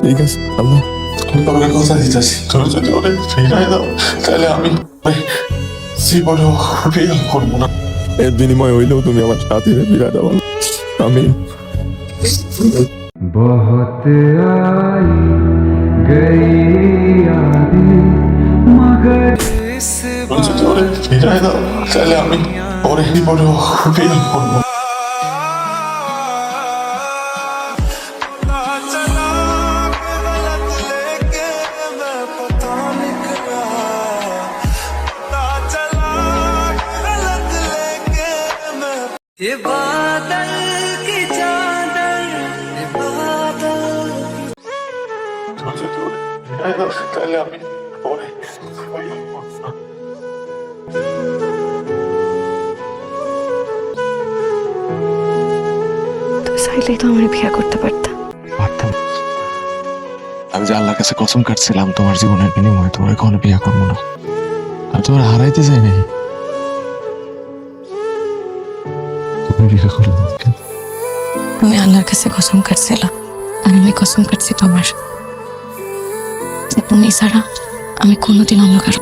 ঠিক আছে আল্লাহ, আমি তোমাকে কথা দিতেছি, তুমি যদি ওরে ফিরাই দাও তাহলে আমি জীবনে বিয়ে করবো না। এর বিনিময় হইলেও তুমি আমার সাথীরে বিদায় দাও। আমি बहुत आई गई यादें मगर इस তুমি যদি ওরে ফিরাই দাও তাহলে আমি ওরে জীবনে বিয়ে করবো। ये बादल की चादर, ये बादल তুমি যদি ওরে ফিরাই দাও তাহলে আমি ওরে বিয়ে করবো না। তুই চাইলেই তো আমার বিয়ে করতে পারতাম। পারতাম। আমি যে আল্লাহর কাছে কসম কাটছিলাম তোমার জীবনের বিনিময়ে তোমার কখনো বিয়ে করবো না। আমি তোমার হারাইতে চাই নাই। তুমি বিয়ে করলে কেন? আমি আল্লাহর কাছে কসম কাটছিলাম, আর আমি কসম কাটছি তোমার যে তুমি ছাড়া আমি কোনোদিন অন্য কারো